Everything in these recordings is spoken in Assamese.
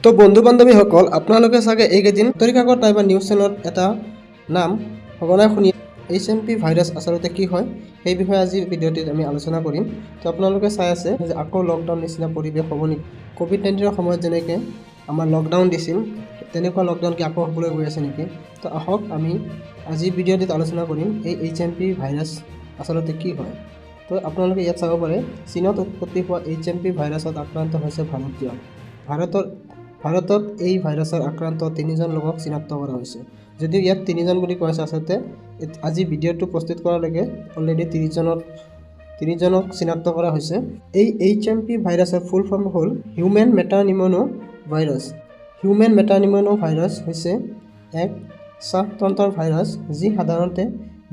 তো বন্ধু বান্ধৱীসকল আপোনালোকে চাগে এইকেইদিন বাতৰি কাকত নাইবা নিউজ চেনেলত এটা নাম সঘনাই শুনি HMP ভাইৰাছ আচলতে কি হয় সেই বিষয়ে আজি ভিডিঅ'টিত আমি আলোচনা কৰিম। তো আপোনালোকে চাই আছে যে আকৌ লকডাউন নিচিনা পৰিৱেশ হ'ব নেকি, কোভিড-19ৰ সময়ত যেনেকৈ আমাৰ লকডাউন দিছিল তেনেকুৱা লকডাউন কি আকৌ হ'বলৈ গৈ আছে নেকি। তো আহক আমি আজি ভিডিঅ'টিত আলোচনা কৰিম এই HMP ভাইৰাছ আচলতে কি হয়। তো আপোনালোকে ইয়াত চাব পাৰে চীনত উৎপত্তি হোৱা HMP ভাইৰাছত আক্ৰান্ত হৈছে ভাৰতীয়। ভাৰতত এই ভাইৰাছৰ আক্ৰান্ত 3জন লোকক চিনাক্ত কৰা হৈছে। যদিও ইয়াত 3জন বুলি কৈ আছে, আচলতে আজি ভিডিঅ'টো প্ৰস্তুত কৰালৈকে অলৰেডি 30জনক চিনাক্ত কৰা হৈছে। এই HMP ভাইৰাছৰ ফুল ফৰ্ম হ'ল হিউমেন মেটানিমনো ভাইৰাছ। হিউমেন মেটানিমনো ভাইৰাছ হৈছে এক শ্বাসতন্ত্ৰৰ ভাইৰাছ যি সাধাৰণতে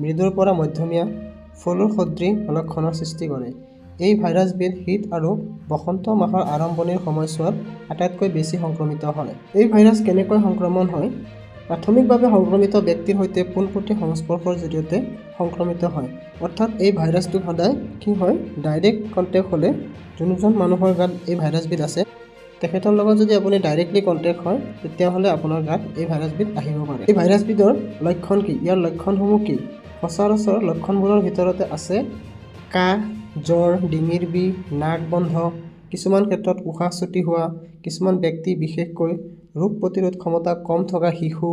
মৃদুৰ পৰা মধ্যমীয়া ফ্লুৰ সদৃশ লক্ষণৰ সৃষ্টি কৰে। এই ভাইৰাছবিধ শীত আৰু বসন্ত মাহৰ আৰম্ভণিৰ সময়ছোৱাত আটাইতকৈ বেছি সংক্ৰমিত হয়। এই ভাইৰাছ কেনেকৈ সংক্ৰমণ হয়? প্ৰাথমিকভাৱে সংক্ৰমিত ব্যক্তিৰ সৈতে পোনপটীয়া সংস্পৰ্শৰ জৰিয়তে সংক্ৰমিত হয়। অৰ্থাৎ এই ভাইৰাছটো সদায় কি হয়, ডাইৰেক্ট কণ্টেক্ট হ'লে যোনজন মানুহৰ গাত এই ভাইৰাছবিধ আছে তেখেতৰ লগত যদি আপুনি ডাইৰেক্টলি কণ্টেক্ট হয় তেতিয়াহ'লে আপোনাৰ গাত এই ভাইৰাছবিধ আহিব পাৰে। এই ভাইৰাছবিধৰ লক্ষণ কি? ইয়াৰ লক্ষণসমূহ কি? সচৰাচৰ লক্ষণবোৰৰ ভিতৰতে আছে কাহ, জ্বৰ, ডিঙিৰ বিষ, নাক বন্ধ, কিছুমান ক্ষেত্ৰত উশাহ চুটি হোৱা, কিছুমান ব্যক্তি বিশেষকৈ ৰোগ প্ৰতিৰোধ ক্ষমতা কম থকা শিশু,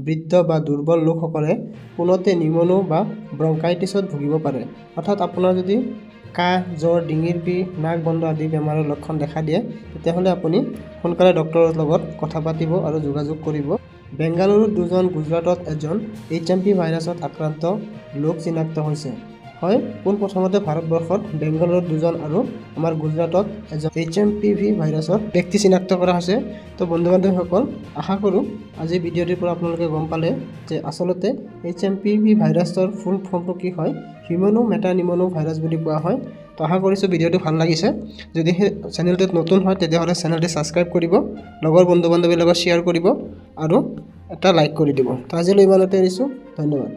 বৃদ্ধ বা দুৰ্বল লোকসকলে পোনতে নিউমোনো বা ব্ৰংকাইটিছত ভুগিব পাৰে। অৰ্থাৎ আপোনাৰ যদি কাহ, জ্বৰ, ডিঙিৰ বিষ, নাক বন্ধ আদি বেমাৰৰ লক্ষণ দেখা দিয়ে তেতিয়াহ'লে আপুনি সোনকালে ডক্টৰৰ লগত কথা পাতিব আৰু যোগাযোগ কৰিব। বেংগালুৰুত 2জন, গুজৰাটত 1জন HMP ভাইৰাছত আক্ৰান্ত লোক চিনাক্ত হৈছে। হয়, পোনপ্ৰথমতে ভাৰতবৰ্ষত বেংগালুৰুত 2জন আৰু আমাৰ গুজৰাটত 1জন HMPV ভাইৰাছৰ ব্যক্তি চিনাক্ত কৰা হৈছে। তো বন্ধু বান্ধৱীসকল, আশা কৰোঁ আজি ভিডিঅ'টিৰ পৰা আপোনালোকে গম পালে যে আচলতে HMPV ভাইৰাছৰ ফুল ফৰ্মটো কি হয়, হিউমেনো মেটানিমনো ভাইৰাছ বুলি কোৱা হয়। তো আশা কৰিছোঁ ভিডিঅ'টো ভাল লাগিছে। যদি সেই চেনেলটোত নতুন হয় তেতিয়াহ'লে চেনেলটো ছাবস্ক্ৰাইব কৰিব, লগৰ বন্ধু বান্ধৱীৰ লগত শ্বেয়াৰ কৰিব আৰু এটা লাইক কৰি দিব। তো আজিলৈ ইমানতে এৰিছোঁ, ধন্যবাদ।